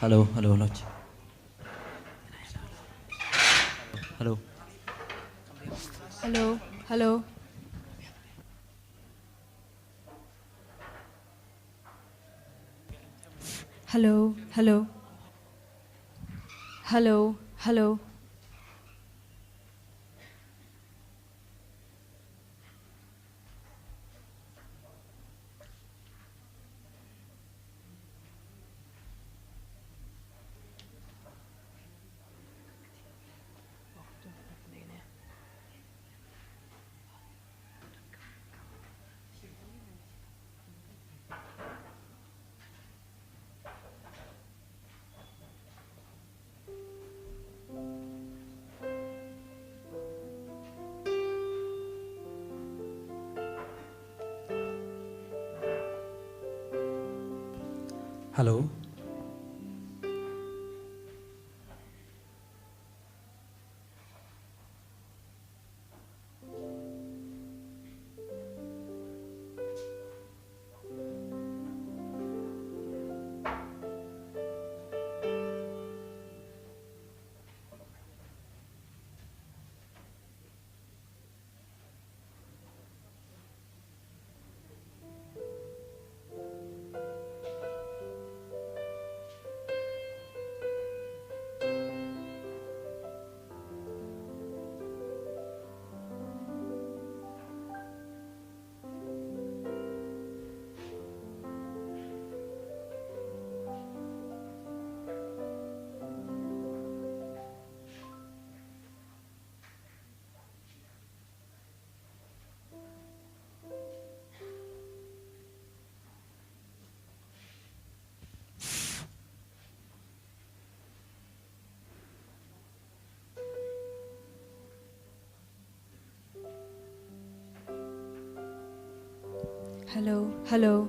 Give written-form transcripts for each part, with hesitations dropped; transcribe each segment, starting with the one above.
Halo, halo, Noj. Halo. Halo, halo, halo, halo, halo, halo, Halo. halo, halo,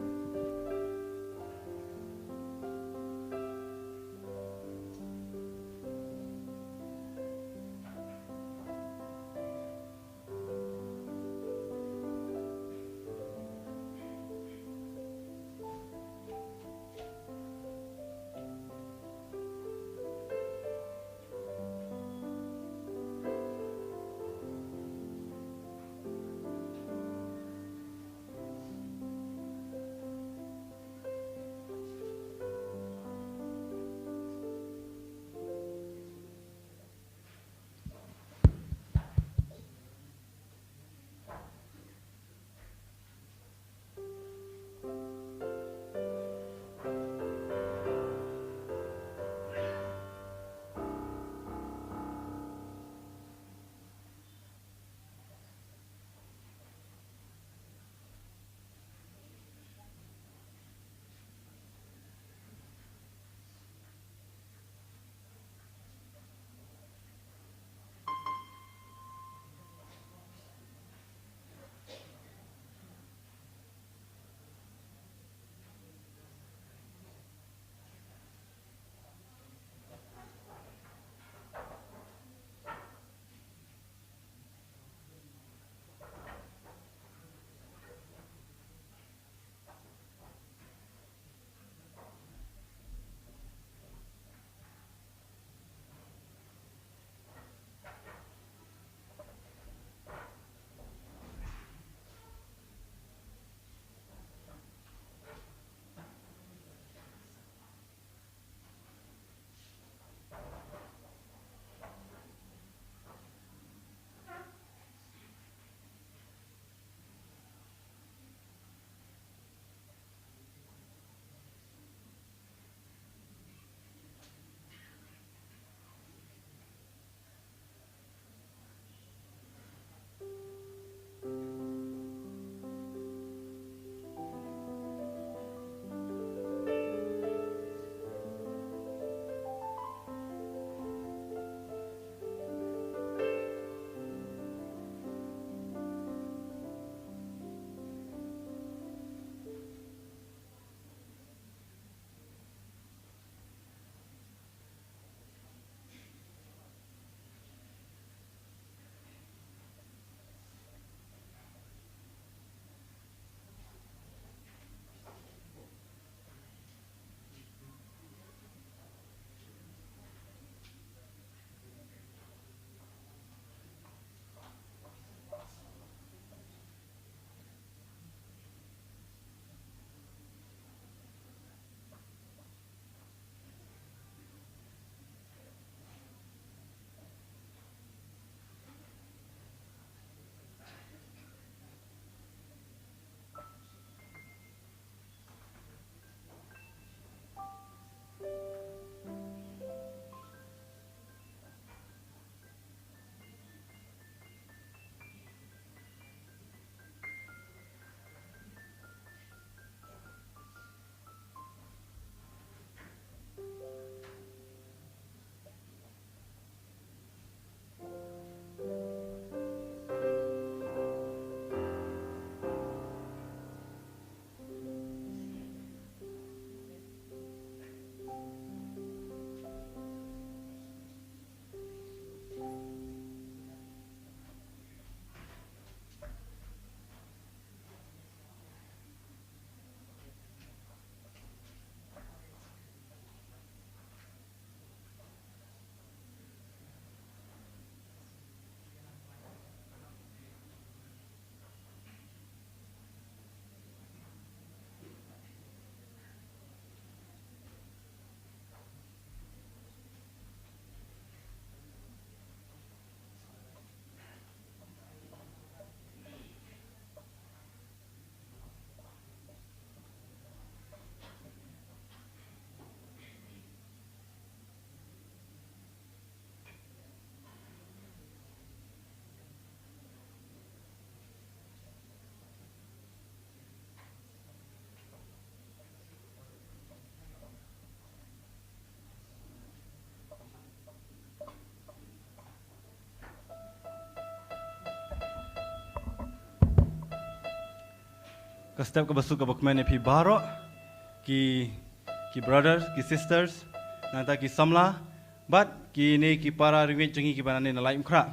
step ke basu ke bakmene pi baro ki brothers ki sisters nanta ki samla but ki ne ki para ringwit jengi ki banane na laim khra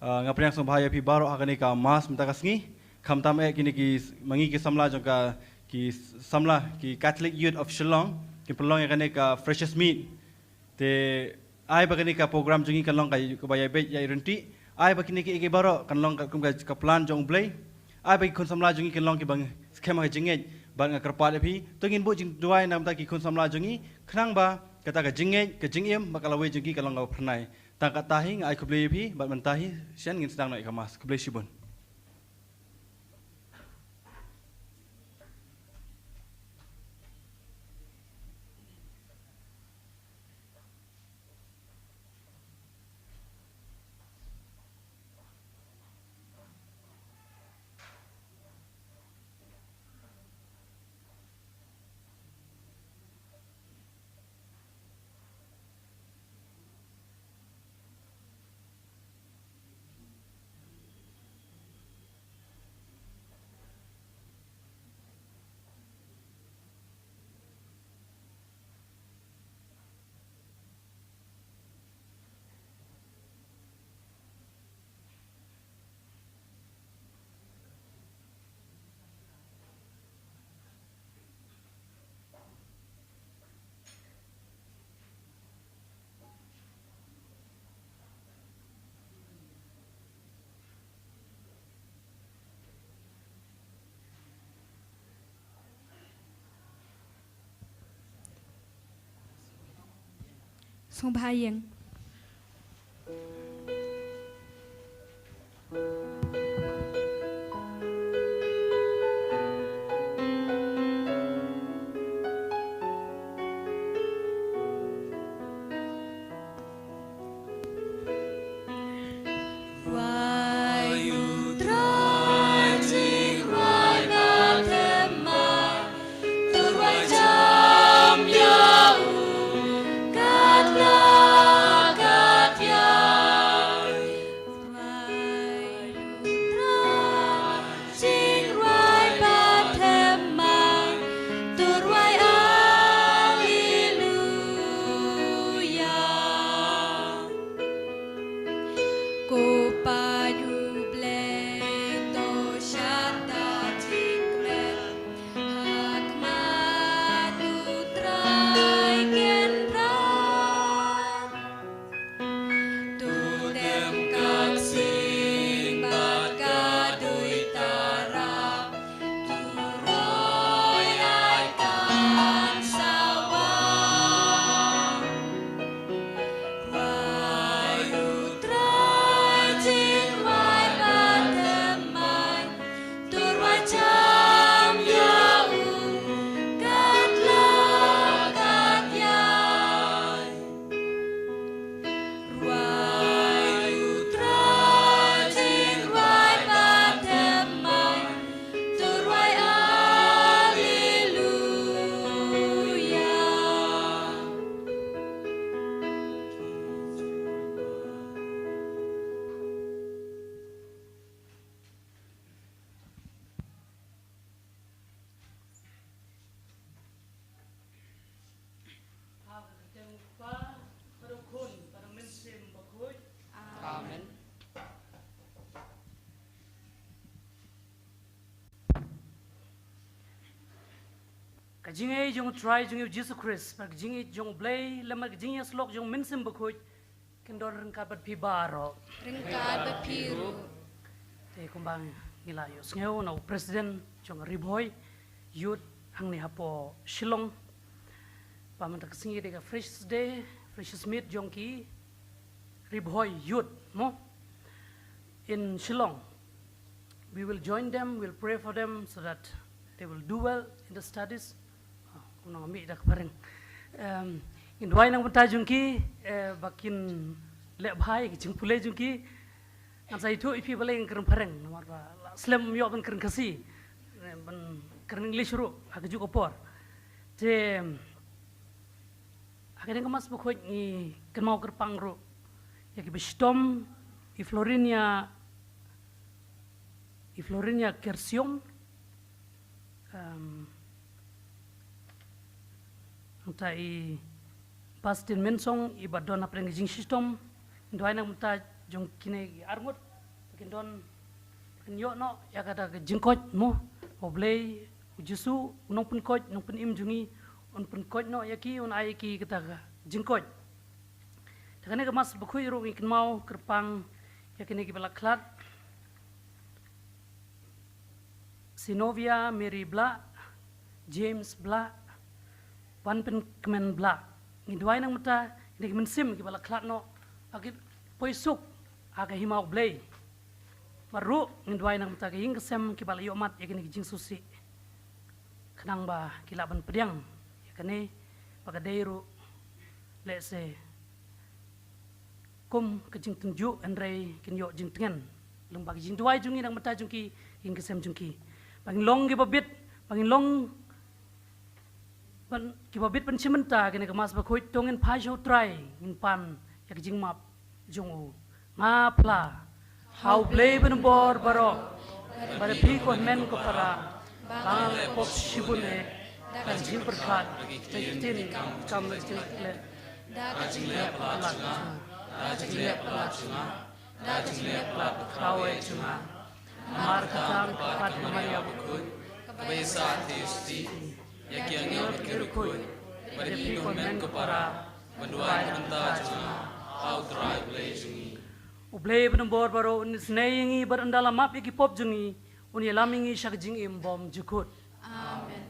ngapriang som bahaya pi baro hakane ka mas mta kasngi khamtam e kini ki mangi ki samla jongka ki samla ki Catholic Youth of Shillong ki pelong yakane ka freshest meat te ai bagani ka program jengi kan long ka baya be ya irenti ai bagini ki baro kan long ka plan jong blai ai bagi kon samla jengi kan long ki bang skema ka jengi bang kerpa le pi tongin bu jing duai nam ta ki kon samla jengi khnang ba kata ka jengi ka jingiem bakalawe jengi kan long ka pernai ta ka tahi ai kublei pi bat mentahi sian ngin sedang nak kamas kublei sibun Song Bahayang. Kajingai jong try jong Jesus Christ, par kajingai jong blay, lemar kajingai slok jong minsim bakuj, kendor rengkabat pi baro. Rengkabat piru. Te kumbang nilayo. Sngeu na presiden jong riboy, youth hang ni hapo Shillong. Pamantak singi deka fresh day, fresh smith jong ki riboy youth mo in Shillong. We will join them, we'll pray for them so that they will do well in the studies. Nang ambil dah kemarin. Indwai nang bentar jungki, bakin lek bahai kicing pulai jungki. Ngan saya itu ipi balai keren pereng, nomor Slam yo ban keren kasi, ban keren English ru, agak juga por. Je, agak dengan mas bukuh ni kenal kerpang ru, ya kita bestom, i Florinia Kersiong, tai pastin mensong ibadon apreng jing system indwai nang mta jong kine arngut pakindon kenyo no ya kata ke jingkoj mo oblei ujusu unong pun koj nong pun im jungi on pun koj no yaki on ai ki kata ka jingkoj takane ke mas bakhui ro ikin mau kerpang yakine ki balaklat Sinovia Mary Bla James Bla Wan pen kemen Bla ngidwai nang mata ini mensim ki balaklat no agit poisuk aga himau blei maru ngidwai nang mata ki kesem ki bala yomat yakini ki jing susi kenang ba kilaban pediang yakane pagadeiru lese kum ke jing tunjuk andrei kin yo jing tengen lembag jing duai jungi nang mata jungki ing kesem jungki pangin long ki babit pangin long ban ki babit pan chimenta kene kemas ba khoi tongen phai try in pan yak jing map jungu ngapla how play ben bor baro bar pi kon men ko para bang pop shibune kan jing perkhat tin kam jing le da jing le pala da jing le pala da jing le pala kawe chuma mar khatang pat maria bukut kabesa thisti yakiang yo kirukut pada pikon men kepara menduai mentah cuma how drive play jungi ublei benembor baro nesneingi berandala map iki pop jungi uni lamingi syak jing im bom jukut amen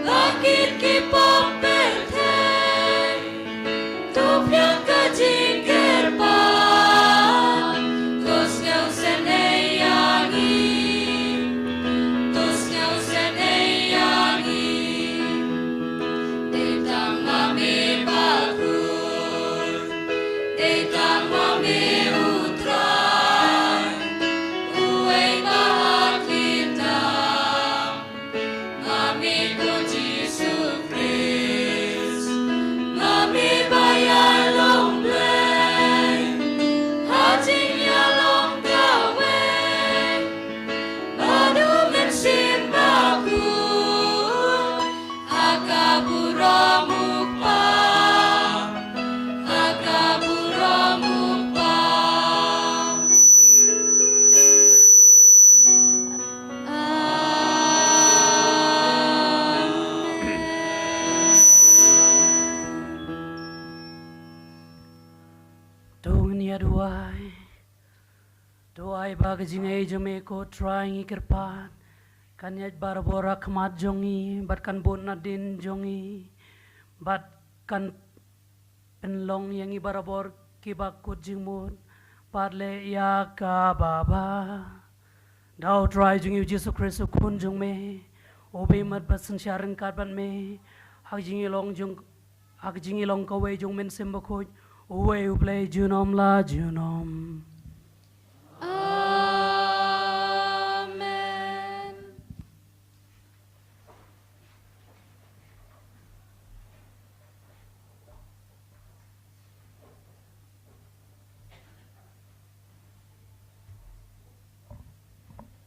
Bakit ki pop doai bag jingai jome ko trying ikerpan kanyat barbora khamat jongi bat kan bon nadin jongi bat kan penlong yang ibarabor kibakut jingmun parle ya ka baba dau try jungi Jesu Kristus kun jong me obe mat basan sharan kat ban me hak jingi long ka we jong men sembakoj we uplay junom la junom. Amen.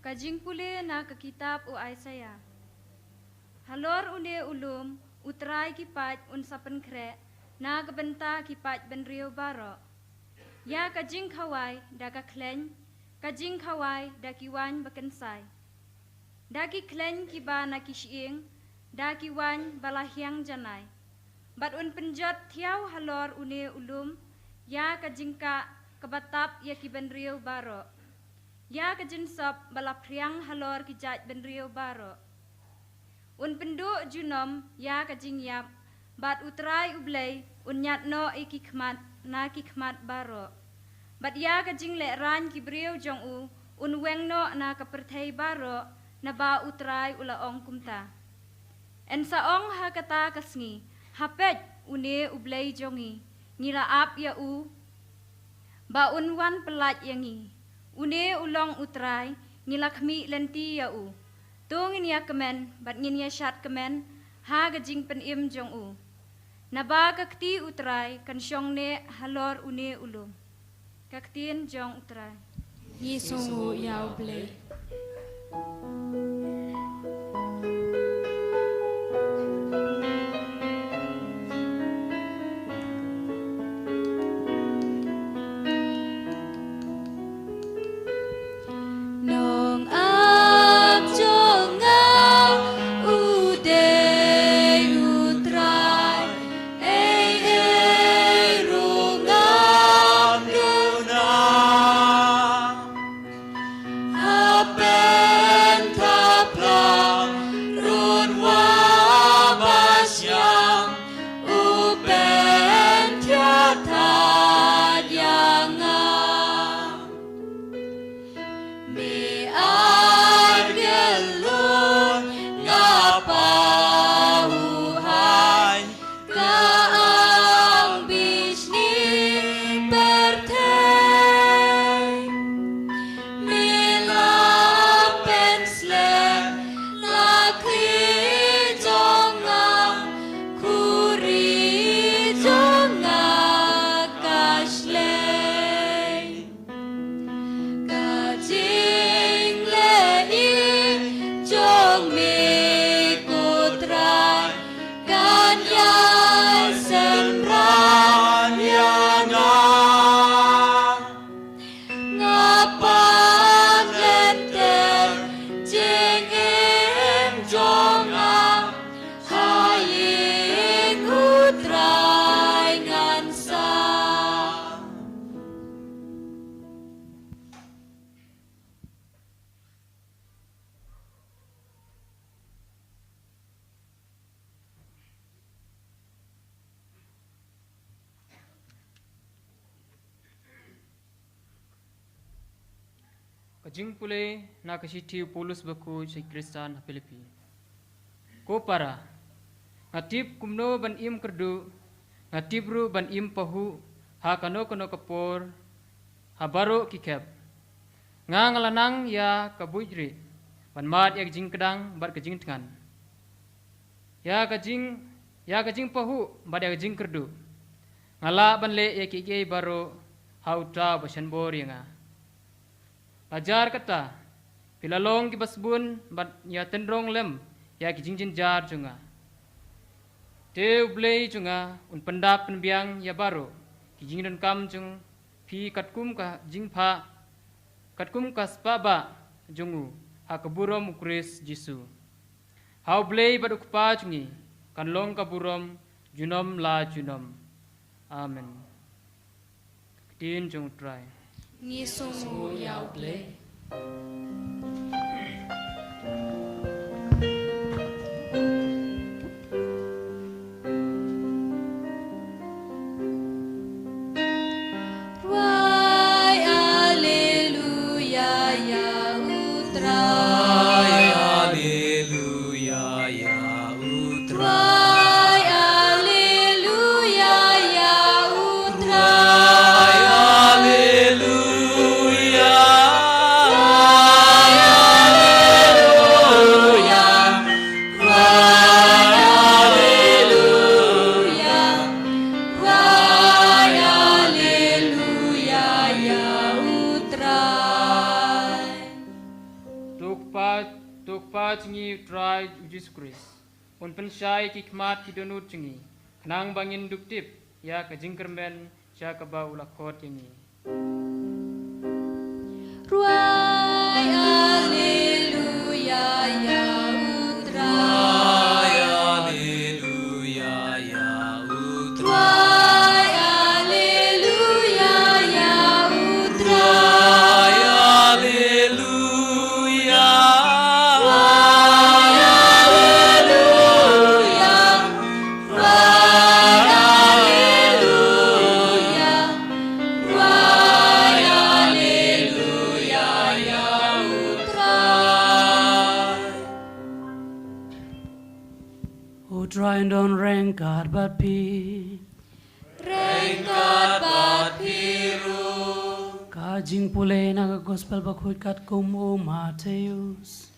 Kajing pule na ke kitab u Isaiah. Halor une ulum utrai kipat un sapen kre na kebenta kipat ben rio baro. Ya kajing kawai da ka klen, kajing kawai da kiwan bakensai. Da ki klen kiba na kishiing, da kiwan balahyang janai. Bat un penjot tiaw halor une ulum, ya kajing ka kebatap ya ki ben rio baro. Ya kajin sop balapriang halor kijat ben rio baro. Un penduk junom ya kajing yap, bat utrai ublay un nyat no iki khmat na ki khmat baro. Bat ya kajing le ran ki brio jong u un weng no na kaperthai baro na ba utrai ula ong kumta. En saong ha kata kasngi hapet une ublay jongi ngila ap ya u ba unwan pelat yangi une ulong utrai ngila khmi lenti ya u tungin ya kemen bat ngin ya syat kemen ha kajing pen im jong u naba kakti utrai kan syong ne halor une ulum kaktin jong utrai Yisungu yau blay. Nong ap jonga uday utrai ei rungam luna apen taplang run wabasyam upen tiatad yangam mi argelun ngapauhay kaang bisni perteng mila pensle lakri jongang kuri jonga kashleng kajing lei jong mi kutrai kan ya semran yangang ngapan lenter jing im jongang haying utrai ngansa. Kajing pule na kasiti Paulus baku si Kristan Filipi. Ko para ngatip kumno ban im kerdu ngatip ru ban im pahu ha kano kapor ha baro kikep nga ngalanang ya kabujri ban mat ya kajing kedang bat kajing tengan ya kajing pahu bat ya kajing kerdu ngala ban le ya kike baro ha utra basan bor yanga ajar kata pilalong ki basbun bat ya tendrong lem ya ki jingjin jar junga te ublei junga un pendap penbiang ya baro ki jingdon kam jung pi katkum ka jingpha katkum ka spaba jungu ha kaburom ukris jisu ha ublei bat ukpa jungi kan long kaburom junom la junom amen tin jong trai Ni songu yao ble. Why Alleluia ya utrai. Hallelujah, ya utra. Why Alleluia ya utrai. Why Alleluia ya utrai. tukpa chingi trai Jesus Christ un pensyai kikmat kidonut chingi nang bangin duktip ya ka jingkermen sya ka ba ulakot ini Why Alleluia ya utrai. Hallelujah, ya utra. Why Alleluia ya utrai. Hallelujah. Who try and don't rank God but be. Rengkat bat biru. Kajing pule naga gospel bakut kat kumu Mateus.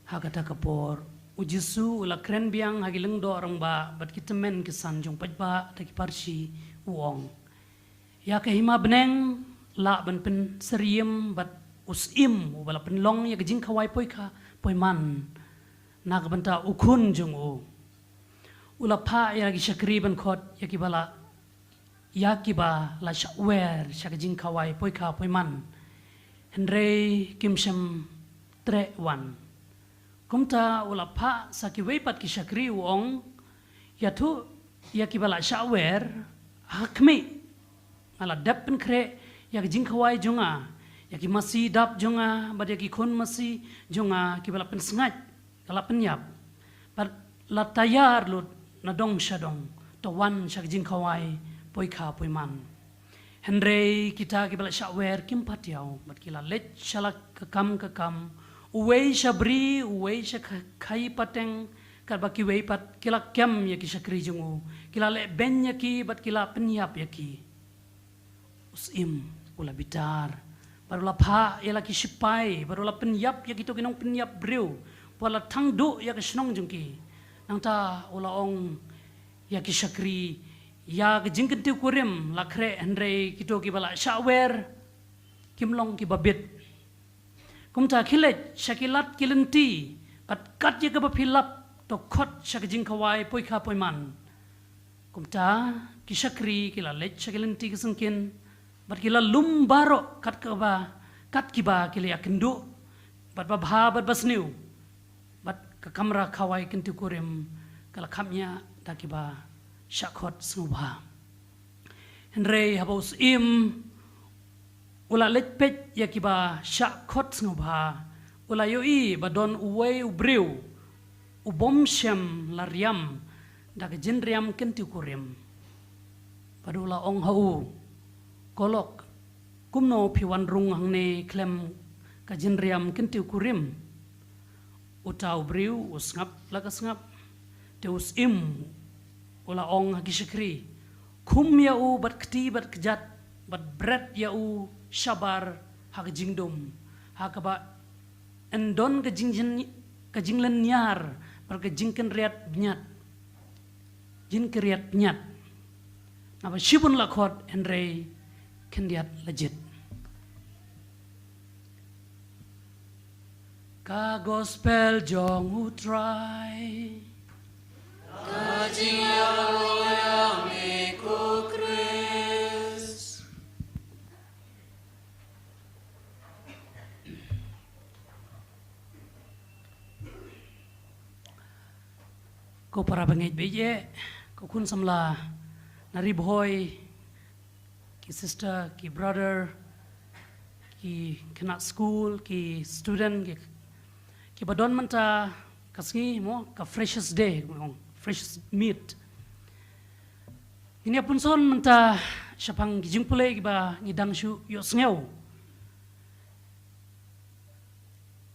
Hakata kapor. Ujisu ula kren biang hagileng do orang ba bat kita men kesan jong pajba taki parsi uong. Ya kahima beneng la ban pen seriem bat usim ubala pen long ya kajing kawai poi ka poi man. Naga banta ukun jong u. Ula pa ya gi syakri ban khot ya ki bala ya ki ba la shakwer syakajing kawai poi ka poi man. Henry Kim Shem Tre Wan. Kumta ula pa sa ki weipat ki syakri uong ya tu ya ki bala shakwer hakmi ala dap pen kre ya kajing kawai jonga ya ki masih dap jonga bad ya ki kon masih jonga ki bala pen sengat kala pen yap but la tayar lut na dong syadong to wan syak jing kawai poi ka poi man Henry kita ki bala syakwer kim patiau bat kila let shalak kekam uwei syabri uwei syakai pateng kal baki wei pat kila kem ya ki syakri jungu kila le ben ya ki bat kila penyap ya ki usim ula bitar baru la pha ya la ki sipai baru la penyap ya gitu kinong penyap breu wala thang du ya ki snong jungki nang ta ula ong ya ki syakri ya ki jingkentiu kurim la kre Henry kito ki bala syawer kimlong ki babit kumta khilet syakilat kilenti pat kat ye ka bapilap to khot syakjing kawai poi kha poi man kumta ki syakri kila let syakilenti kesengkin bat kila lumbaro kat ka ba kat ki ba kila yakendu bat babha bat basniu bat ka kamra kawai kentu kurim kala kamnya takiba syakhot snubha Henry habos im ula letpet yakiba syakhot snubha ula yoi badon uwei ubreu ubomshem lariam dak jenriam kentu kurim padula ong hau kolok kumno piwan rung hangne klem ka jenriam kentu kurim utau breu usngap lagasngap teus im ula ong hagi syakri kum ya u bat kti bat kejat bat bret ya u syabar hag jingdum hakaba endon ke jinglen nyar par ke jingken riat nyat jin kriat nyat napa shibun lakhot Henry kendiat legit ka gospel jong utrai ko para bangit beje ko kun samla nari boy ki sister ki brother ki kena school ki student ki badon manta kasngi mo ka freshest day freshest meat ini pun son manta syapang gijing pule giba ngidang syu yo sngew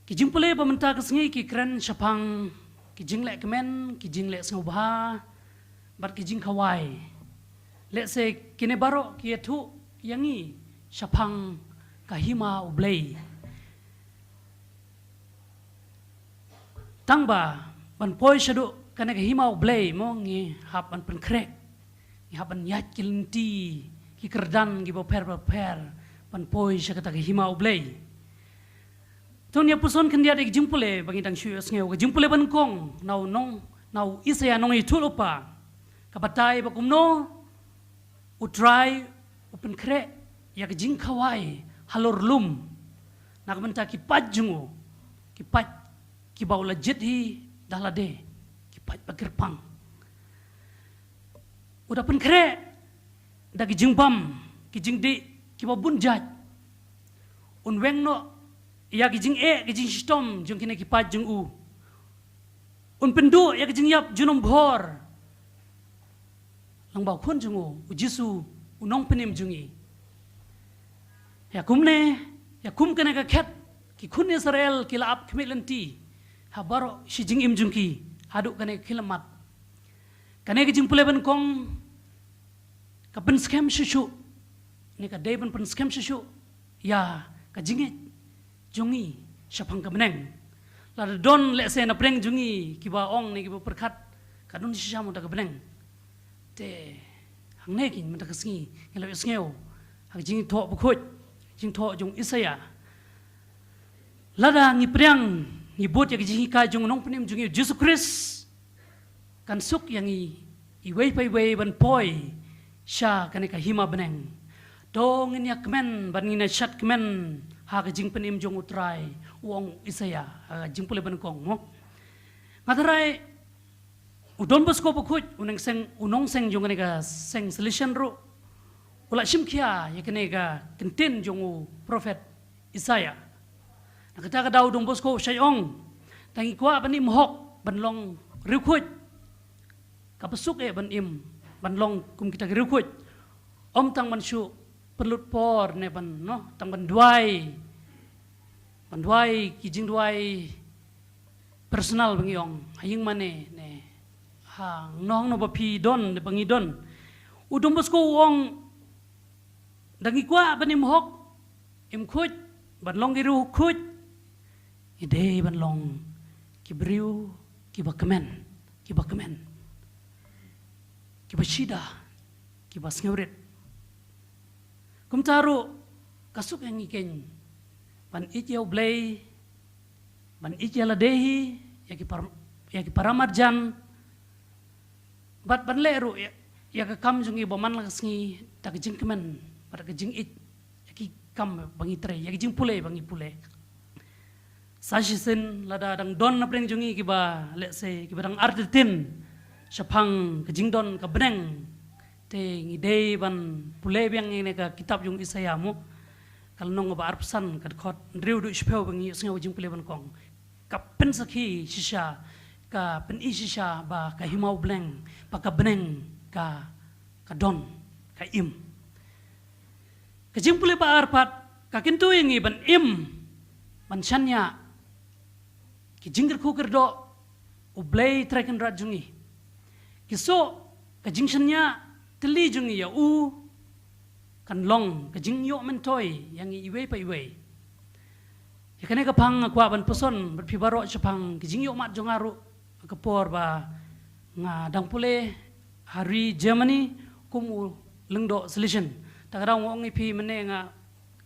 gijing pule ba manta kasngi ki kren syapang kijing lek kemen kijing lek sngew bah bat kijing kawai lek se kine baro ki tu yangi syapang kahima ublei tangba ban poi shadu kana kahima ublei mo ngi hap an pen krek ngi hap an yat kilinti ki kerdan gi per ban poi shakata kahima ublei ton ya puson kendia de jimpule bangi dang shu sngew jimpule ban kong nau nong nau isaya nong itu lupa kabatai bakumno utrai upen krek ya jing kawai halor lum nak menta ki pajungu ki paj ki baula jedhi dalade ki paj bagirpang udah pen kre da ki jingbam ki jingdi ki babun jaj un weng no ya ki jing ki jing stom jung kine ki paj jung u un pendu ya ki jing yap junom bhor lang bau khun jungu u jisu unong penim jungi ya kum kena ka khet ki kun Israel ki laap kemilenti habaro shi jing im jungki hadu kane kilamat kane ki jing pule ban kong ka pen scam shushu ni ka dei ban pen scam shushu ya ka jingi jungi syapang ka beneng la don le se na preng jungi ki ba ong ni ki ba perkat ka dun shi shamu ta ka beneng te hang ne kin mata ka sngi ngelo sngew hang jingi tho bu khoj jing tho jung isaya lada ngi priang ngi bot ya jing ka jung nong penim jung Jesus Christ kan suk yang i wei pai wei ban poi sha kan ka hima beneng dong in yak men ban ngi na chat men ha ka jing penim jung utrai wong isaya jing pule ban kong mo ngatarai udon bos ko pokut unong seng jung ka seng solution ru ula shimkia yakenega kentin jongu prophet Isaya nakata ka daw dong bosko sayong tangi kwa banim hok banlong rukut kapasuk ban long kum kita rukut om tang mansyu perlut por ne ban no tang ban duai kijing duai personal bangiong haying mane ne ha nong no bapi don ne bangi don udom bosko wong dangi kwa banim hok im khut ban long giru khut ide ban long kibriu kibakmen kibashida kibasngeuret kumtaru kasuk yang iken ban ijau blay ban ijala dehi yaki paramarjan bat ban leru ya ka kam jungi boman laksngi tak jingkemen pada kejing it yaki kam bangi tre yaki jing pule bangi pule sashisen lada dang don na preng jungi kiba let's say kiba dang ardetin syapang kejing don ka beneng te ngidei ban pule biang ini ka kitab jung Isaya mo kalnong ba arpsan kad khot riu du speu bangi singa jing pule ban kong ka pen sakhi shisha ka pen ishisha ba ka himau bleng pa ka beneng ka don ka im kejing pule pa arpat kakintu yang ban im ban chanya kijing ku kerdo ublay trekan rat jungi kiso kejing chanya teli jungi ya u kan long kejing yo mentoy yang iwe pa iwe yakane kapang kwa ban puson berpibaro chapang kejing yo mat jongaru kapor ba nga dang pule hari Germany kumu lengdo solution tagarang wong ipi mene nga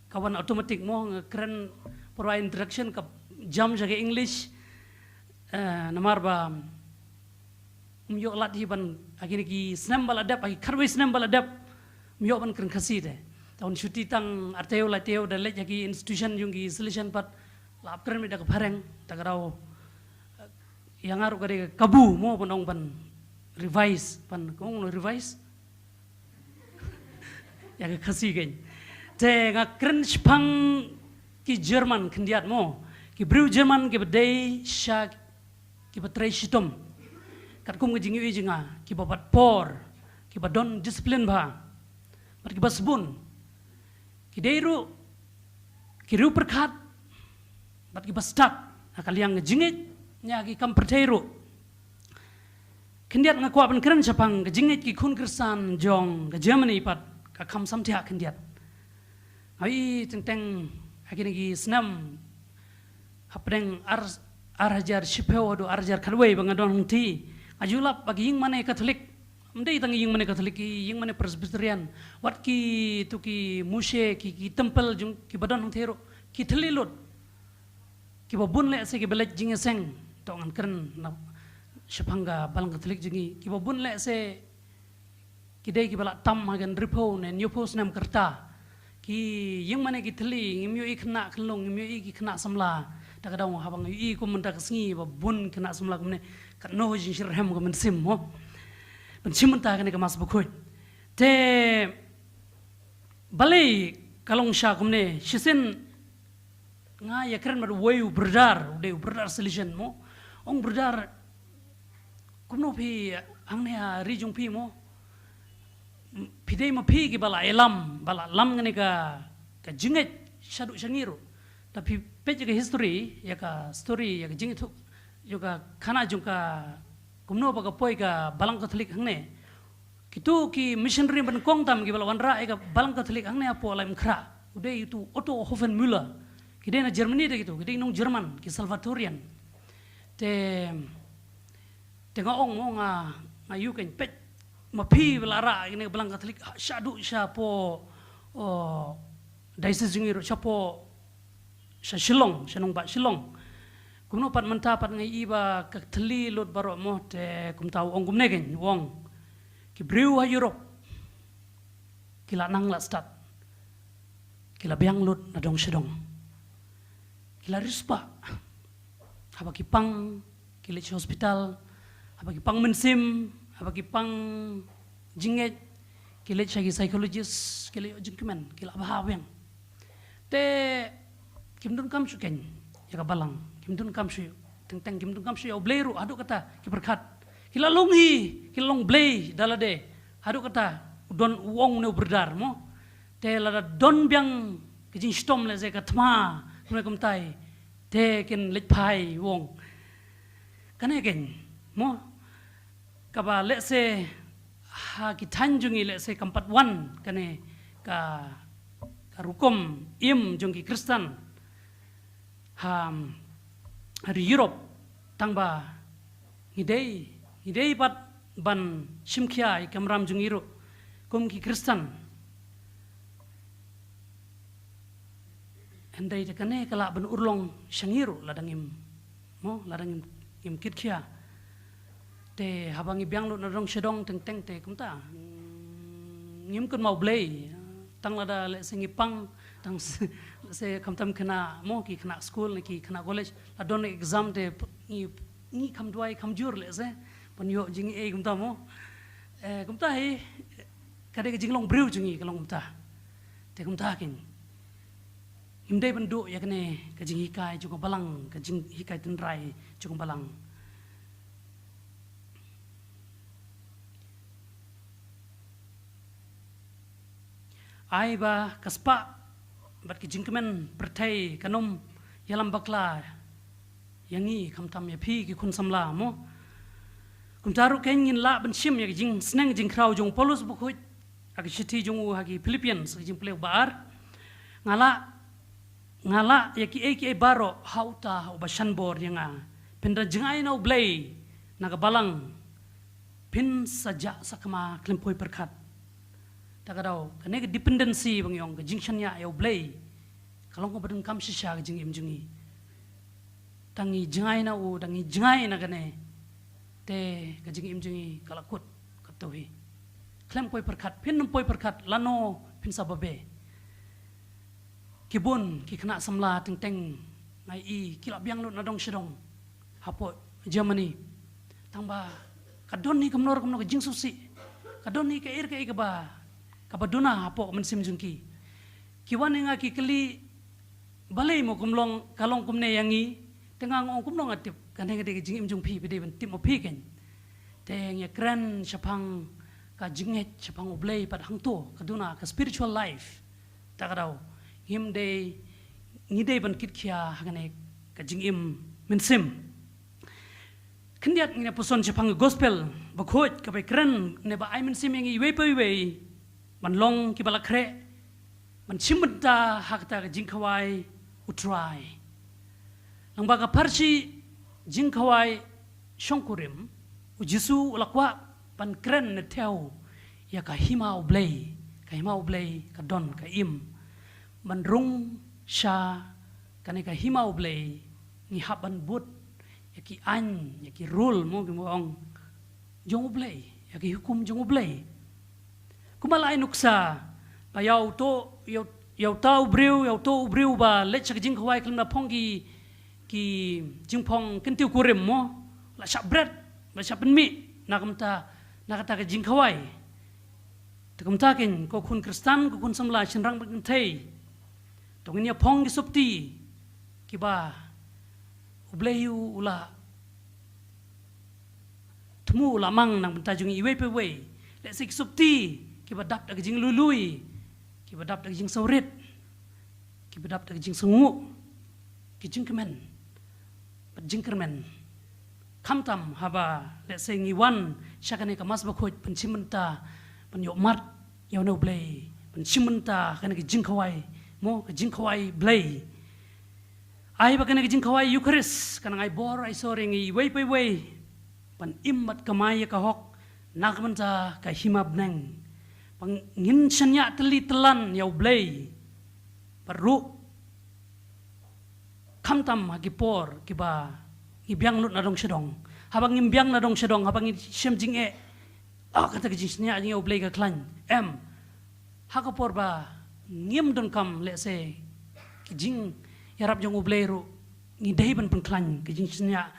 kawan automatic mo nga keren provide introduction ka jam jaga English namar ba umyo lat hiban agini ki snambal adap agi karwe snambal adap umyo ban keren kaside tahun syuti tang arteo lateo dan lek jagi institution yung gi solution pat lap keren mi da pareng tagarau yang aru kare kabu mo panong ban revise pan kong no revise ya ke khasi gen te nga kren spang ki Jerman kendiat mo ki bru Jerman ki bedai sha ki batrai shitom kat kum ke jingi jinga ki babat por ki badon discipline ba bat ki basbun ki deiru ki ru perkat bat ki bastak akaliang jingit nya ki kam perteiru kendiat nga kwa ban kren chapang ke jingit ki kun kersan jong ke Germany pat ka kam samtia kendiat ai teng akhirnya ki senam hapdeng arhajar shipeo do arhajar kalway bangadon ti ajulap bagi ying mana Katolik mendai tangi ying mana Katolik ying mana Presbyterian wat ki tu ki mushe ki temple jung ki badan hong tero ki telilut ki babun le se ki belaj jingeseng to ngan keren na shapanga balang Katolik jingi ki babun le se ki dei ki bala tam hagan ripo ne nyupo snam kerta ki yang mana ki teli ngimyo ik kena kelong ngimyo ik kena samla ta kadang habang i ko mun ta sngi ba bun kena samla kumne ka no jin shirhem ko mun sim mo ben sim ta ka mas bukhoi te balai kalong sha kumne shisen nga ya keren mar wayu berdar solution mo ong berdar kumno pi angne ha rijung pi mo pidei ma pi ki bala elam bala lam ngani ka jinget shadu shangiru tapi peje ka history ya ka story ya ka jinget yo ka khana jung ka kumno ba ka poi ka balang Katolik hangne kitu ki missionary ban kong tam ki bala wanra ka balang Katolik hangne apo laim khra ude itu Otto Hoffenmüller ki de na Germany de gitu ki de nong Jerman ki Salvatorian te nga ong mo nga yu ken pet ma pi belara ini balang Katolik syadu syapo diocese jungiro syapo Shillong syanong ba Shillong kumno pat menta pat ngai iba ka teli lot baro mo te kum tau ong kumne gen wong ki briu ha Europe kila nang la stat kila biang lot na dong sedong kila rispa haba ki pang kila hospital haba ki pang mensim apa kipang jinget kile chagi psychologist kile jingkumen kila bahaweng te kimdun kam suken ya balang kimdun kam su teng kimdun kam su ya bleru adu kata kiberkat kila longhi kila long blei dalade adu kata don wong ne berdar mo te la don biang kijing stom le ze katma ne kumtai te ken lechpai wong kane ken mo kaba let's say ha ki tanjungi let's say kampat wan kane ka rukom im jungki Kristen ha hari Europe tangba ngidei pat ban simkia kamram jungiru kom ki Kristen andai de kane kala ban urlong shangiru ladangim mo ladangim im kitkia te habangi biang lo na dong sedong teng te kumta ngim kun mau blei tang lada le singi pang tang se kamtam kena mo ki kena school ki kena college la don exam te ni kam duai kam jur le se pon yo jing e kumta mo kumta he kade ke jinglong breu jingi kalong kumta te kumta kin imdai bendu ya kene ke jing hikai juga balang ke jing hikai tenrai juga balang ai ba kaspa bat ki jingkemen pertai kanom yalam bakla yangi kamtam ya phi ki kun samla mo kum taru ken ngin la ban shim ya jing sneng jing kraw jong polus bu khoi ag shiti jong u hagi Philippines jing plek bar ngala ya ki e baro hauta ba shanbor yanga penda jingai no blay naga balang pin saja sakama klempoi perkat takadaw kane dependency bang yong jinction ya yo blay kalong ko badun kam shisha jing im jingi tangi jingai na u tangi jingai na kane te ka jing im jingi kalakut katohi klem poi perkat pin poi perkat lano pin sababe kibun ki kena samla teng ngai i kila biang lu na dong shedong hapo Germany tangba kadon ni kamnor kamno jing susi kadon ni ka ir ka ikaba kabaduna hapo mensim jungki kiwan nga ki keli balai mo kumlong kalong kumne yangi tengah ngong kumlong atip kaneng de jing im jung pi bide ben tim opi ken teng ya kran chapang ka jinget chapang oblei pad hang to kaduna ka spiritual life takadaw him de ngide ban kit khia hagane ka jing im mensim kendiat ngina puson chapang gospel bakhot ka be kran ne ba ai mensim yangi we pe we man long ki bala kre man chimta hakta ka jing khawai utrai lang baga parsi jing khawai shongkurim ujisu ulakwa pan kren ne theo ya ka hima oblei ka don ka im man rung sha kane ka hima oblei ni haban but ya ki an ya ki rule mo ki mong jong oblei ya ki hukum jong oblei kumala ai nuksa pa yau to yau tau breu ba let chak jing khawai klim na phonggi ki jing phong kin tiu kurim mo la sha bread la sha pen mi nakata ka jing khawai takamta kin ko kun kristan ko kun samla chinrang bang thei tongin ya phong gi supti ki ba ubleyu ula tumu la mang nang ta jung iwe pe we le sik supti ki ba dap da jing lului ki ba dap da jing saurit ki ba dap da jing sungu ki jing kemen ba jing kermen kamtam haba le se ngi wan shakane ka mas ba khoj penchimenta pen yo mat yo no blei penchimenta kane ki jing khawai mo ka jing khawai blei ai ba kane ki jing khawai eucharist kana ai bor ai sore ngi wei pe wei pan immat kamai ka hok nakmenta ka himab nang pang ngin chanya teli telan yau blei paru kamtam hagipor kiba ngibyang lut na dong sedong habang ngimbyang na dong sedong habang shem jing e kata kejisnya jing yau blei ka klan hagapor ba ngim don kam le se kijing yarap jong blei ru ngidei ban pen klan kejisnya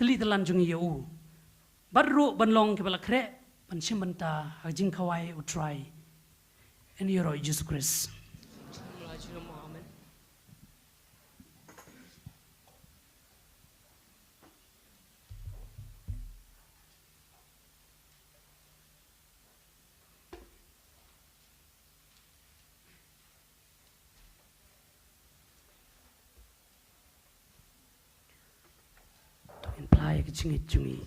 teli telan jong yau baru banlong kibala kre pensimbenta hajing kawai utrai in Euro Jesus Christ. To imply kecing cungi.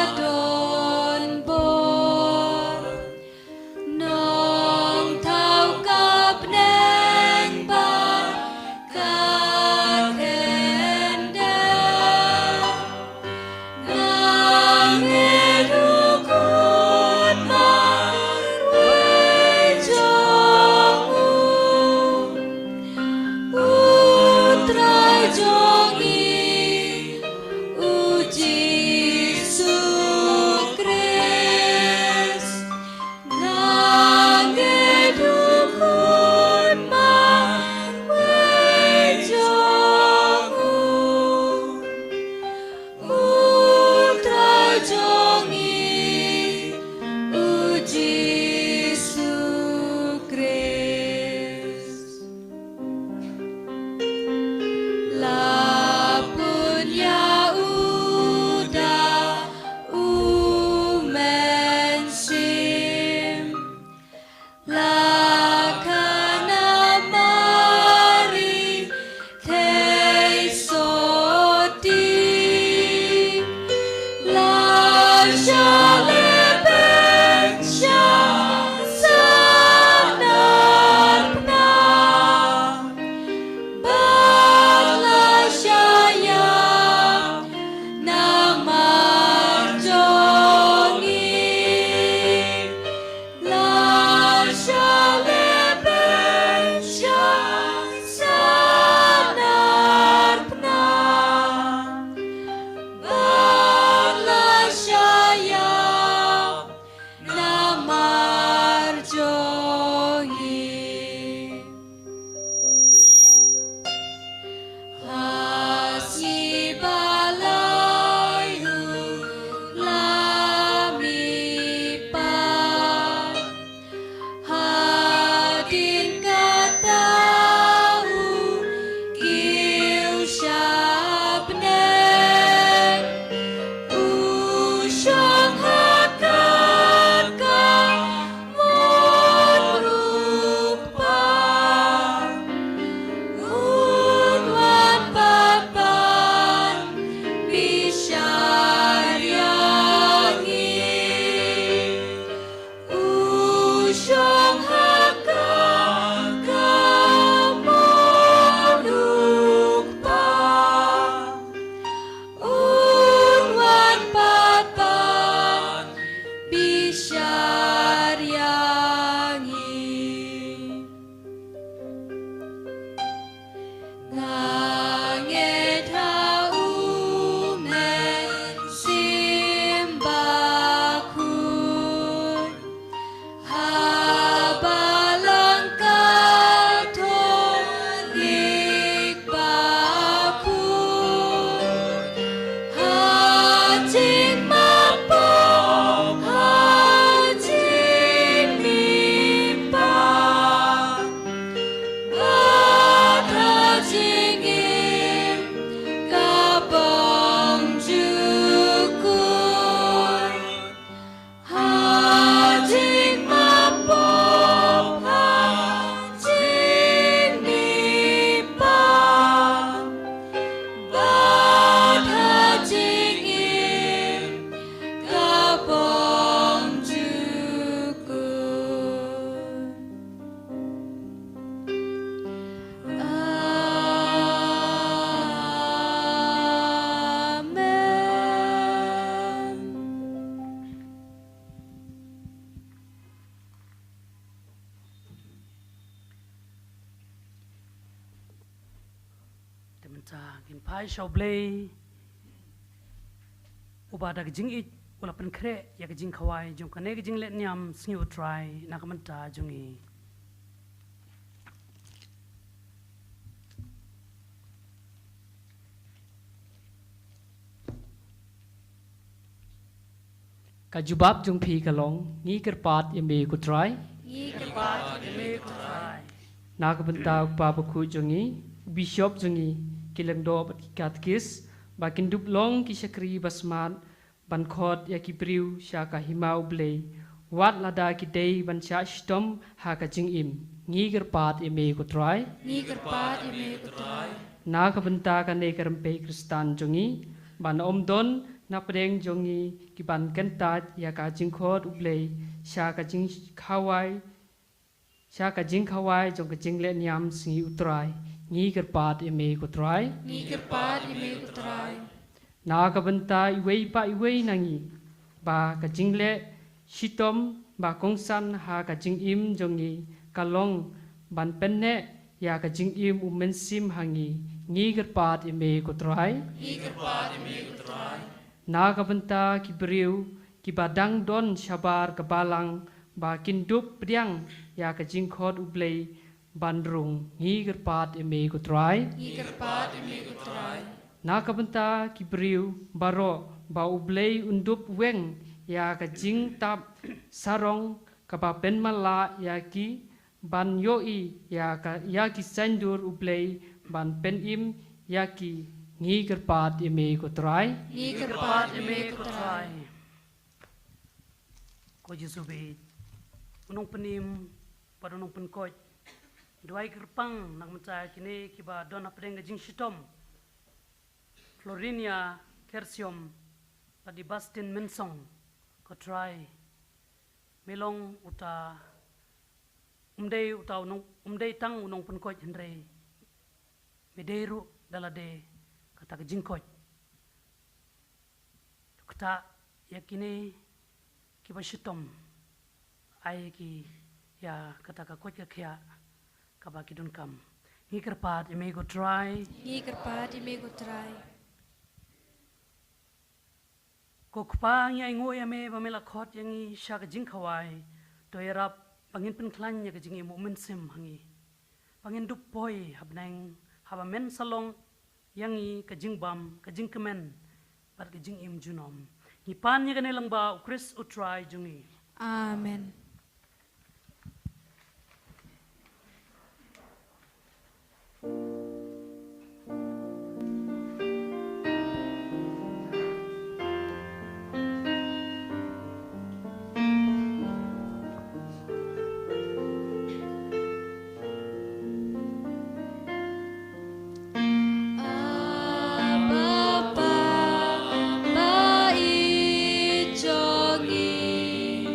Padon bor nong tau ka menta gin pai shau blay ubada gijing it ula pen kre ya gijing khawai jong kane gijing let nyam sngi utrai nak menta jungi Kajubab jung phi kalong ngi kerpat yame kutrai nak benta pa baku jungi bishop jungi kilengdo katkis bakin duplong ki sakri basmat ban khot ya ki priu shaka himau blei wat lada ki dei ban sha stom ha ka jing im ngi kerpat yame kutrai nak benta ka ne karampe kristan jungi ban omdon na preng jongi ki ban kentat ya ka jing khot ublei sha ka jing khawai jong ka jing le nyam singi utrai ngi kerpat eme kutrai na ka banta iwei pa iwei nangi ba ka jing le shitom ba kongsan ha ka jing im jongi kalong ban penne ya ka jing im umen sim hangi ngi kerpat eme kutrai na ka banta ki beriu ki badang don shabar kebalang ba kindup priang ya ka jingkhot ublei bandrung ngi gerpat eme kutrai na ka banta ki beriu baro ba ublei undup weng ya ka jing tap sarong ka ba pen mala ya ki ban yoi ya ki sandur ublei ban pen im ya ki ngi kerpat eme kutrai ko jisube unong penim padunong penkoj duai gerpang nak menca kini kiba dona pedeng jing shitom Florinia Kersium padi Bastin Mensong ko try melong uta umdei tang unong penkoj henre mederu dalade kata ke jingkoj kata yakini kiba shitom ai ki ya kata ka koj kya kaba kidun kam ngi kerpat ime go try ko kpa nya ngo ya me ba mela khot yangi sha ka jing khawai to erap pangin pen klan nya ka jing mo men sem hangi pangin dup poi habnang haba men salong yangi ka jing bam ka jing kemen par ka jing im junom ni pan nya ka nelang ba Chris utrai jungi Amen. Bapa, Bai, Jongi,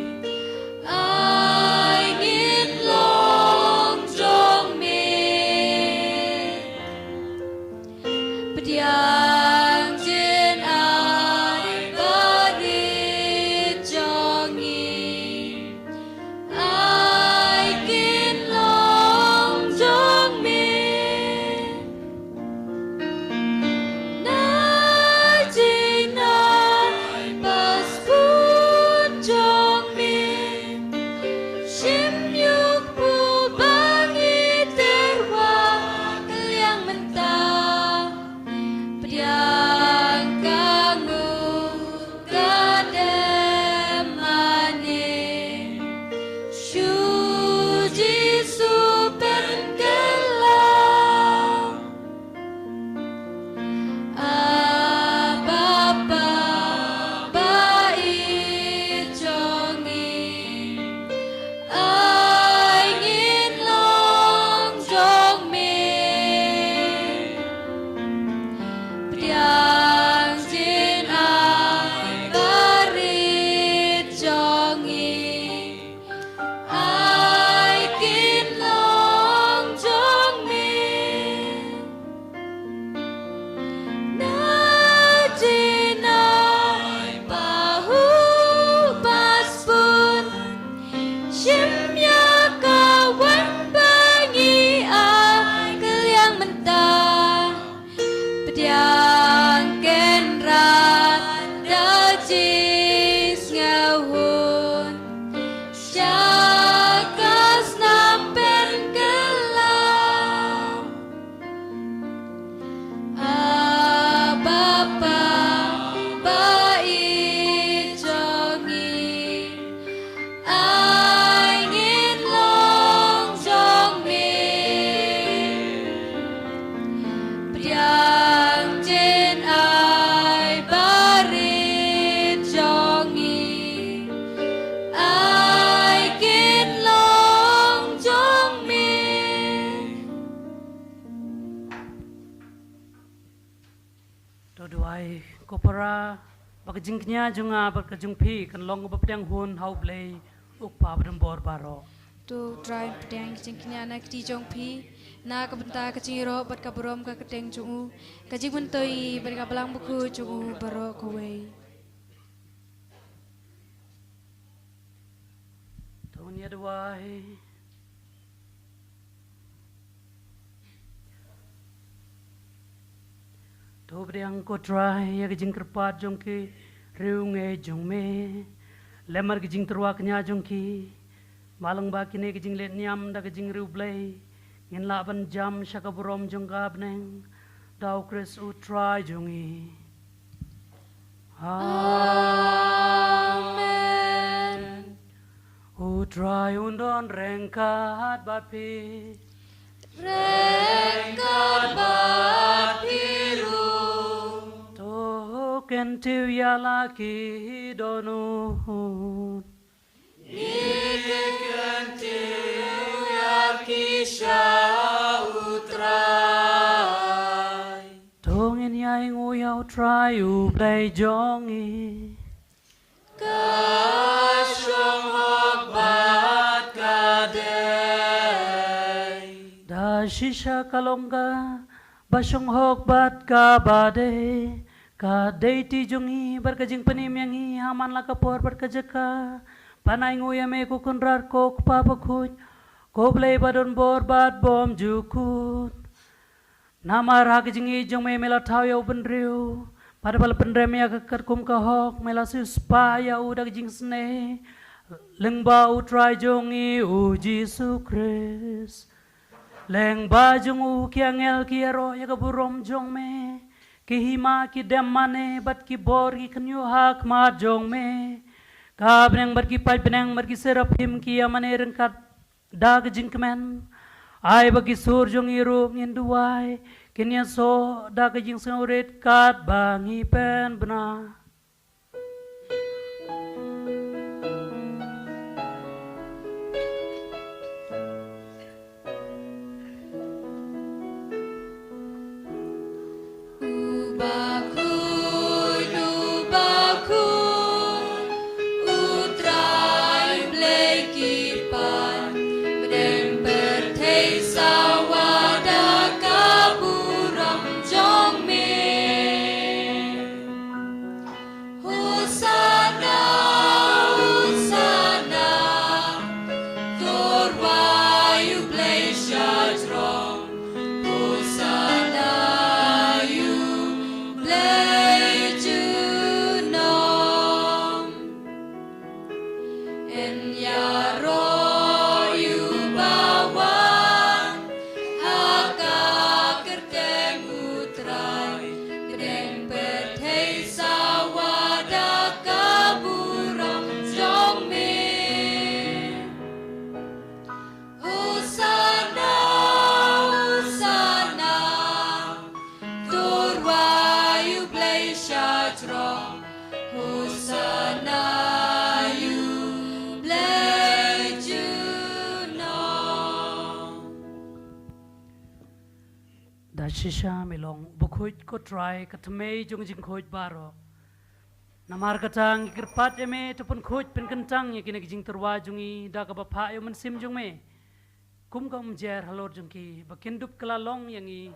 ai kopara bakajingnya junga bakajungpi kan long bapdang hun hau blay ukpa badam bor baro tu try pedang jingknya nak di jong pi na kabenta kaciro bat kabrom ka keteng jungu kajing mentoi bat kabelang buku jungu baro kowe Tonya dawai to bedang ko try ya kajing kerpat jong ki riunge jong me lemar kajing terwaknya jong ki malang ba kini kajing let nyam da kajing riu blay ngin laban jam syaka burom jong gabneng dau kris u try jongi Amen u try undon rengkat bat pi rengkat bat piru to kentiu ya laki donun Tongin yaing uyau try u play jongi kasyong hok bat kadai da shisha kalongga basyong hok bat ka bade ka ti jongi berkajing penim yangi haman la kapor berkajaka panai nguyame ku kunrar ko papakuj ko play badon bor bat bom jukut namar hakajing jong me mela thau yo benriu pada bal pendrem ya kakar kum ka hok mela suspa ya udah jing sne lengba u try jongi u Jesu Christ lengba jong u kiangel kiero ya kaburom jong me kihima ki demane bat ki bor ki kanyu hak ma jong me ka benang bar ki pai benang bar ki serapim ki amane rengkat dag jingkemen ai bagi sur jong iru ngin duai kenya so dag jing sauret kat bangi pen bena shisha milong bukuj ko try katme jong jing khoj baro namar katang kirpat eme tupun khoj pen kentang ye kine jing terwa jungi da ka bapha yo men sim jong me kum kam jer halor jong ki bakindup kala long yangi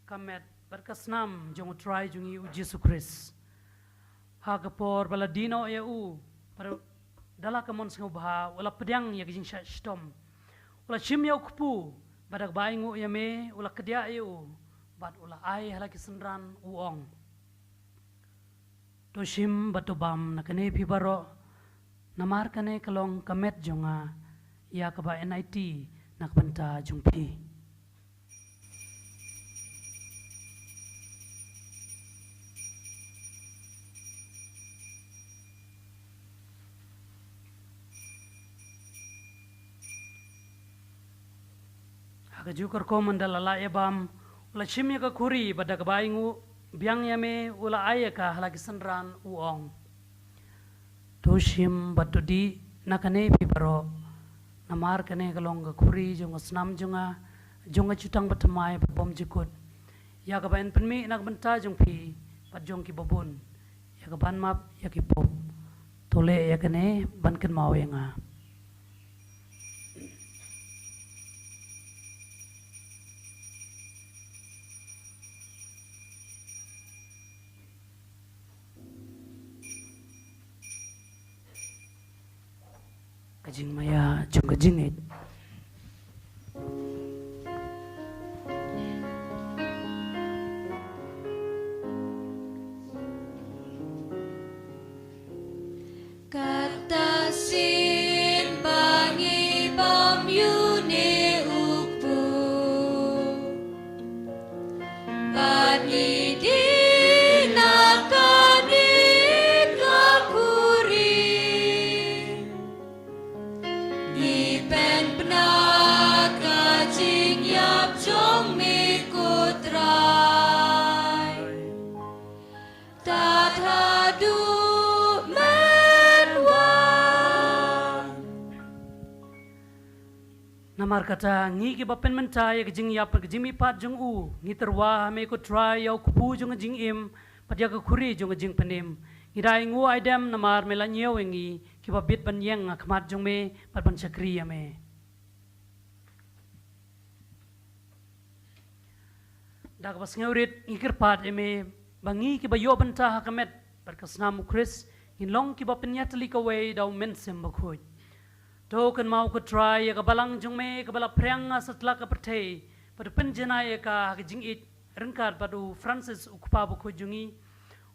kamet berkasnam jong try jungi u Jesu Christ ha kapor baladino ya u par dala kamon sing ubha wala pedang ye jing stom wala chim yo kupu badak baingu ya me ula kedia eu bat ula ai halaki sendran uong to shim batu bam nakane pi baro namar kane kalong kamet jonga ya kaba NIT nakbanta jungpi Jukar ko mandala la ebam ula chimya ka kuri pada ka baingu biang yame ula aya ka halagi sanran uong to shim batu di nakane pibaro namar kane kalong ka kuri jonga snam jonga jutang batamai bom jikut ya ka bain penmi nak benta jong pi pat jong ki babun ya ka ban map ya ki pop tole ya kene ban ken mau ya nga kajing maya jong kajing it Katasin bangi pamyune ukpu Bani dinakani kakuri Ipen penat kajing yap jong mikutrai Tathadu namar kata ngi ki bapen mentai ke jing ya per jing mi pat jong u ngi terwa me ko try yau kupu jong jing im pat ya ko khuri jong jing penim ngi dai ngu aidam namar me la nyeu ngi ki ba bit ban yang khmat jong me pat ban chakri ya me dak bas ngeurit ngi kir pat me bangi ki ba yo ban ta hakamet pat kasnam kris in long ki ba pen ya tli ka we dau men sem ba khoi Token mau ko try ya ka balang jong me ka bala prang asatla ka pertei padu penjena ya ka jing it rengkat padu Francis ukpa bu ko jungi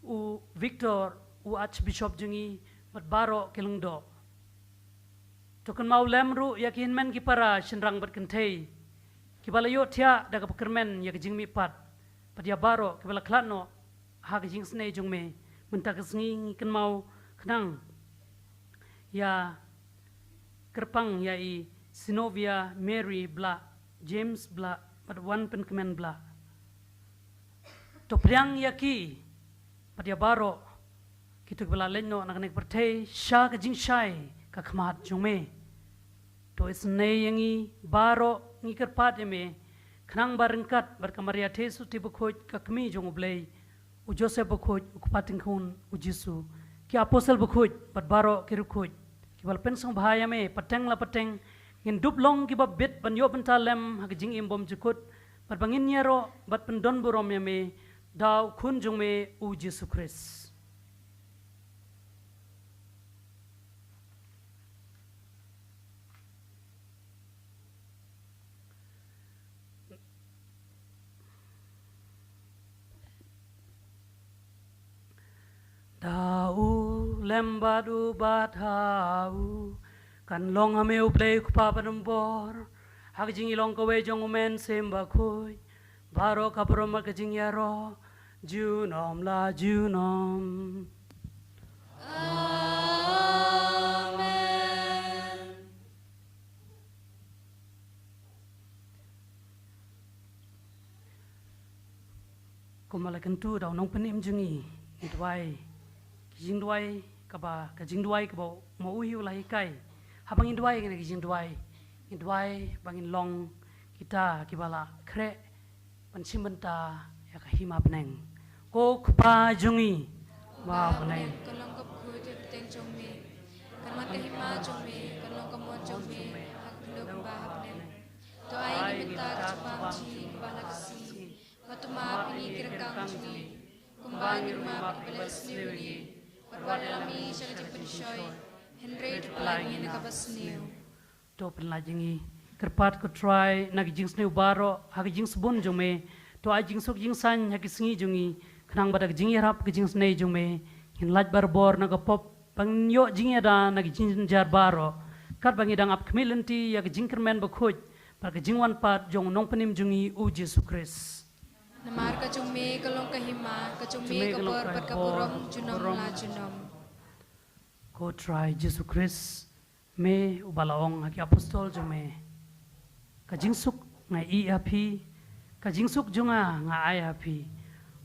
u Victor u Archbishop jungi mat baro kelungdo token mau lemru ya kin men ki para shenrang bat kentei ki bala yo tia da ka pekermen ya ka jing mi pat pad ya baro ki bala klatno ha ka jing snei jong me munta ka sngi ken mau kenang ya kerpang yai Sinovia Mary bla James bla pada wan penkemen bla to priang yaki pada baro kita bela lenno nak nek pertei sha ka jing shai ka khmat jongme to isne yangi baro ngi kerpat eme khnang barengkat berkamaria tesu tibu khoj ka kmi jong blei u Joseph bukhoj u pating khun u Jisu ki apostle bukhoj pat baro ki rukhoj wal pensong bahaya me pateng la pateng ngin dup long ki bit ban yo bentalem ha jing im bom jukut pat bangin nyero bat pendon burom ya me daw kun jong me u Jesu Christ Dau lembadu bathau kan long ameu play kupa panambor hak jingi long kowe jong men semba khoi baro kapro ma kajing yaro junom la junom Amen kumalakan tu daw nong penim jungi itwai kijing duai kaba kajing duai kaba mau hiu lahi kai habang induai kena kijing duai bangin long kita kibala kre pansim benta ya kahima peneng ko kupa jungi ma peneng kalong kap khu te teng jong me karmat kahima jong me kalong kamon jong me hak ndok ba hapne to ai ni benta chupang chi bala kasi matuma pini kirkang chi kumbang rumah peles liwi Perwadalami syarikat pensyoy Henry pelagi nakabasniw to penlajingi kerpat ko try nagijing sneu baro hagijing sebon jome to ajing sok jing san hagisingi jungi khnang badak jing rap gijing snei jome hin laj barbor nagapop pangyo jing ada nagijing jar baro kat bangi dang ap kemilenti ya gijing kermen bakhoj par gijing wan pat jong nong penim jungi u Jesu Christ Namar ka jongme kalong kahima ka jongme ka por pat ka purom junom la junom ko try Jesu Christ me ubalaong haki apostol jome ka jingsuk ngai i api ka jingsuk junga nga ai api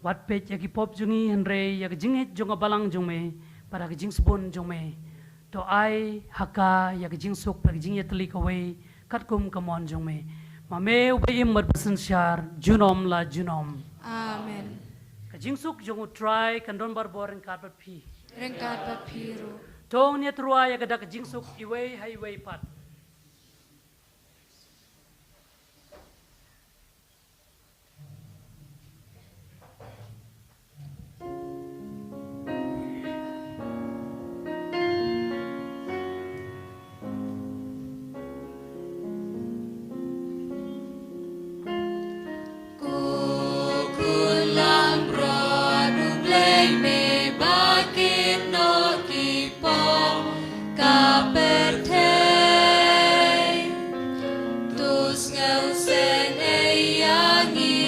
wat pet yaki pop jungi henre yak jingit junga balang jome para ka jingsbon jome to ai haka yak jingsuk par jingyet li ka we kat kum kamon jome mame ubay imad basan syar junom la junom Amen ka jingsuk jong utrai kan don barbor en karbat pi Rengkat bapiru. tong nia trua ya gadak jingsuk iwei highway pat Kulang bradu blei me bakin no kipo kaperte tus ngau sen eyangi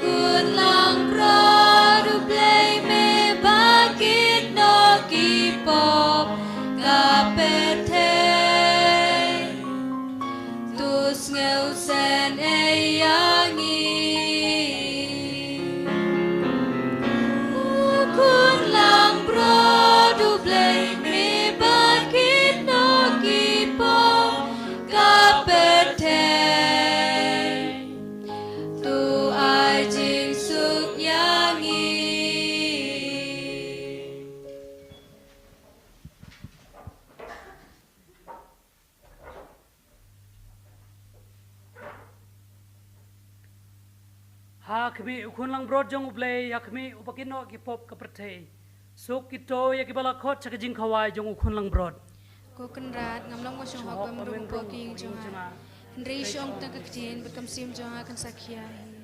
kulang bradu blei me bakin no kipo kaperte tus ngau sen eyangi kun lang brodu blei me bakit no kipo kapete tu ai jing suk yangi. hakmi ukun lang brod jong ublei yakmi upakino ki pop kaperte suk kito ya kibala khot chaka jing khawai jong ukun lang brod Ko kenrat ngamlong ko syong hok pemrung poking jonga. Henry syong tang kakdin bekam sim jonga kan sakyahi.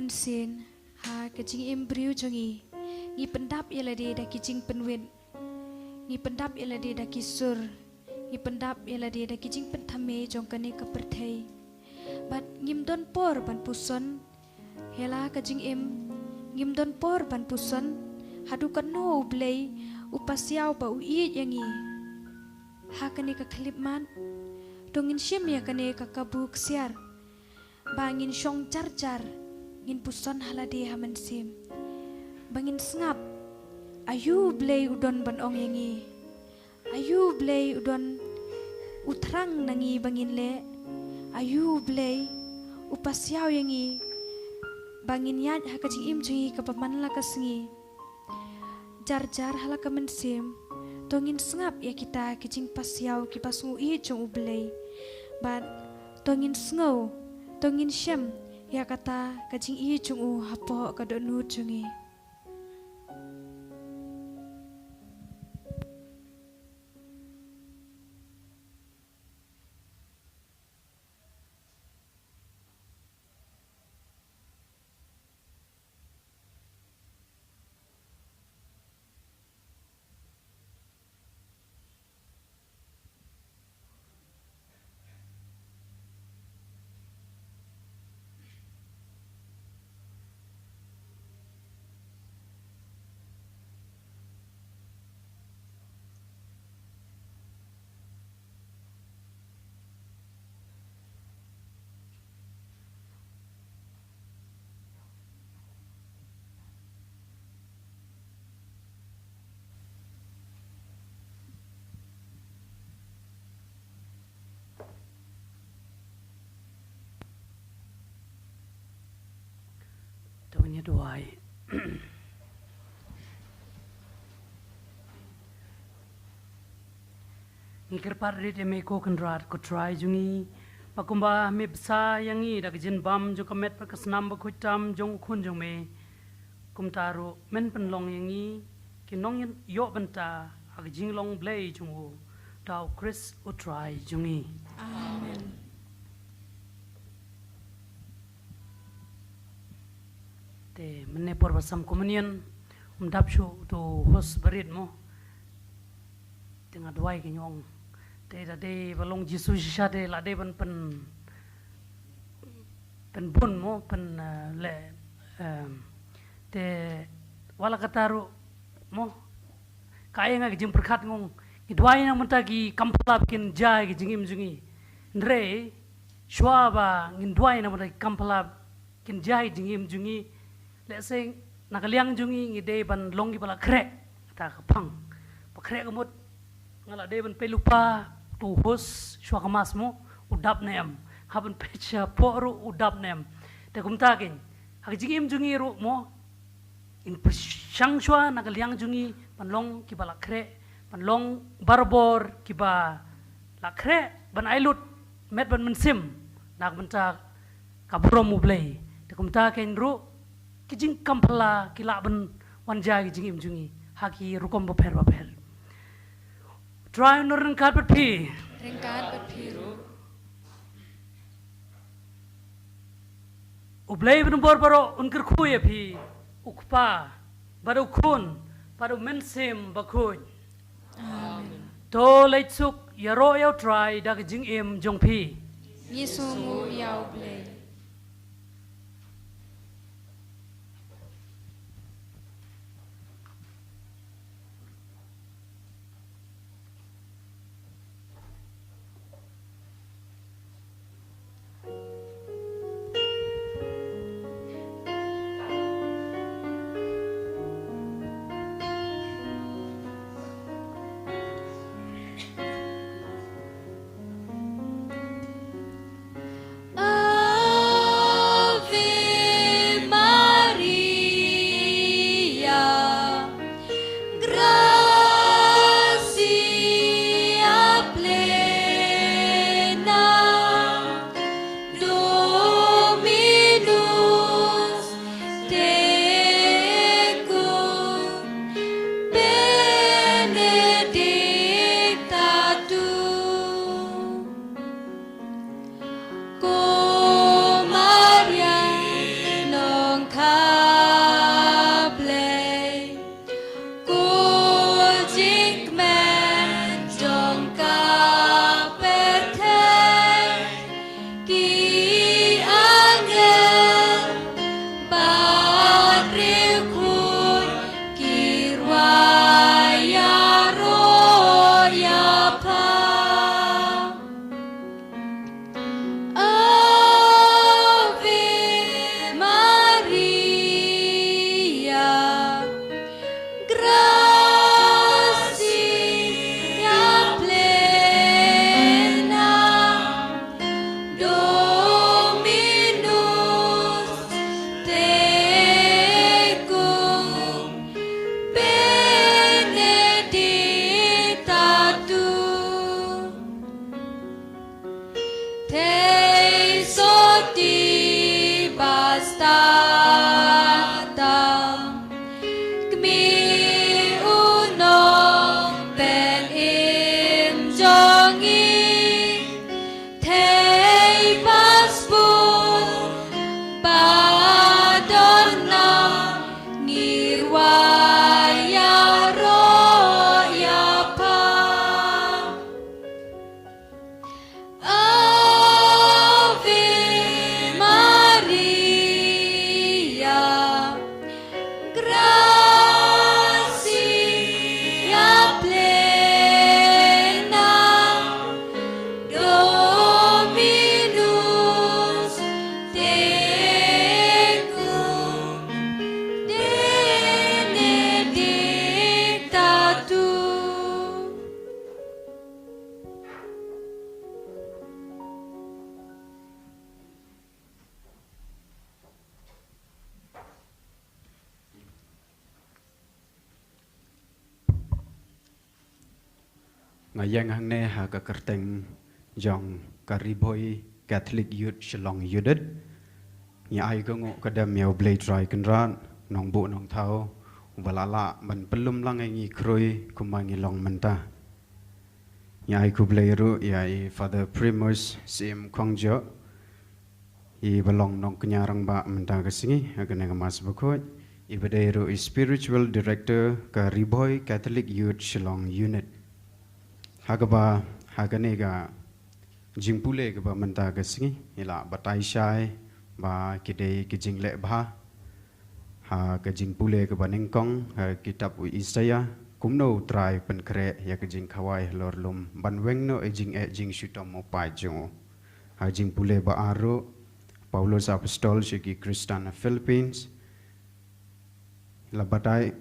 sin ha kajing embryo jongi ngi pendap yelade da kijing penwin ngi pendap yelade da kisur ngi pendap yelade da kijing pentame jong kane keperthai bat ngim don por ban puson hela kajing em ngim don por ban puson hadu kano blei upasiau ba ui yangi ha kane ka khlipman dongin shim ya kane ka kabuk siar bangin shong car ngin puson halade haman sim bangin sngap ayu blei udon ban ong yangi ayu blei udon utrang nangi bangin le ayu blei upasiau yangi bangin yat hakajing im cungi kapaman la kasengi jar halaka mensim tongin sengap ya kita kicing pasiau kipas ngui jong ublei bat tongin sengau tongin syam ya kata kacing i jong u hapo kadonu jungi Tawanya doai. Ngikir parri de me ko kendrat ko try jungi pakumba me bsa yangi dak jin bam jo kamet pa kasnam ba khutam jong khun jong me kumtaro men penlong yangi kinong yo benta ag jing long blay jungu tau Chris o try jungi. amen Te mene por basam komunion dapshu to hos berit mo tengah duai ke nyong te da de balong jisu sha de la de ban pen bun mo pen le te wala kataru mo kaya nga jing perkat ngong duai na mentagi kampala kin jai ke jingim jungi ndre shwaba ngin duai na mentagi kampala kin jai jingim jungi let's say nakaliang jungi ngide ban longi bala krek ta kapang pa krek gamut ngala de ban pelupa tu hus shwa kamas mo udap nem haban pecha poru udap nem te kumta kin hak jingim jungi ru mo in persang shwa nakaliang jungi ban long ki bala krek ban long barbor ki ba la krek ban ailut met ban mensim nak benta kabro mu blay te kumta kin ru kijing kampala kila ben wanja kijing im jungi haki rukom baper try nurun karpet pi rengkat berpiru ublay ben bor baro unkir khuye pi ukpa baru kun baru mensim bakuj to leitsuk yaro yau try da kijing im jong pi Yesungu yau blei ngayang hang ne ha ka kerteng jong kariboi Catholic Youth Shillong Yudet nya ai ko ngo kadam miao blade try kan ran nong bu nong thau balala man pelum lang ngi kroi kumangi long menta nya ai ku blairu ya i Father Primus sim kongjo i balong nong kenyarang ba menta kesingi agane mas bakot i badairu i spiritual director ka Riboy Catholic Youth Shillong Unit hagaba hagane ga jingpule ke ba menta kesingi ila batai shai ba kidei kijing le ba ha ke jingpule ke ba ningkong ha kitab u Isaya kumno trai pen kre ya ke jing khawai lor lum ban weng no e jing shutom mo pai jo ha jingpule ba aro Paulus Apostol segi Kristen Philippines la batai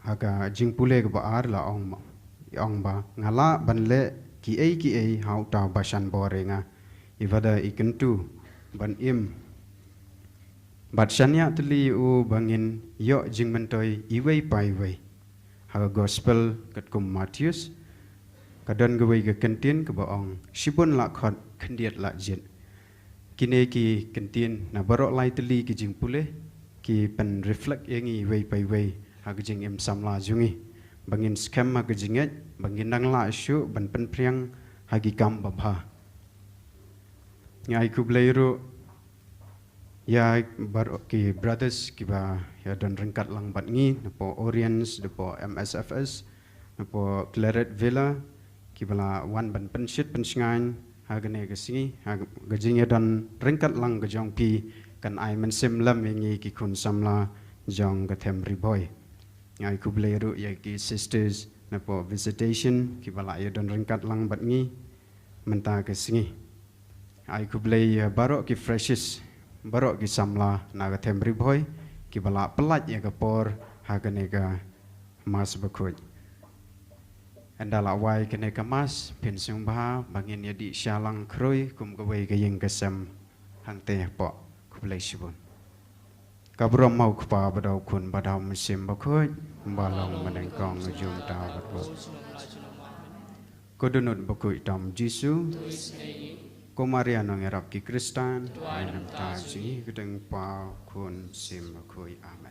haga jingpule ke ba ar la ong ba ngala ban le ki ai hau ta basan borenga ivada ikentu ban im bat shanya tli u bangin yo jing mentoi iwei pai wei ha gospel kat kum Matius kadon gewei ke kentin ke baong shibun la khot khendiat la jin kine ki kentin na barok lai tli ki jing pule ki pen reflect yengi wei pai wei ha jing im samla jungi bangin scam ma ke jinget bangin nang la shu ban pen priang hagi kam babha ngai ku bleiru ya barok ki brothers ki ba ya don rengkat lang bat ngi po Orients depo MSFS po Claret Villa ki bala wan ban pensit pensngan hagane ke singi gajing ya don rengkat lang gajong pi kan ai men sim lam ngi ki kun samla jong ka them riboy ngai ku bleiru ya ki sisters po visitation ki bala ya don rengkat lang bat ngi menta ke singi ai ku blei barok ki freshes barok ki samla naga temri boy ki bala pelat ya kapor hagane ka mas bakut andala wai kene ka mas pensung ba bangin ya di syalang kroi kum gawai ka yeng kasam hang teh po ku blei shibun kabro mau kpa badau kun badau musim bakut balong menengkong ujung ta bakut kodunut bakut tam Jisu Komaria nong erap ki Kristan, ainam taji gedeng pa kun sim bakui amen.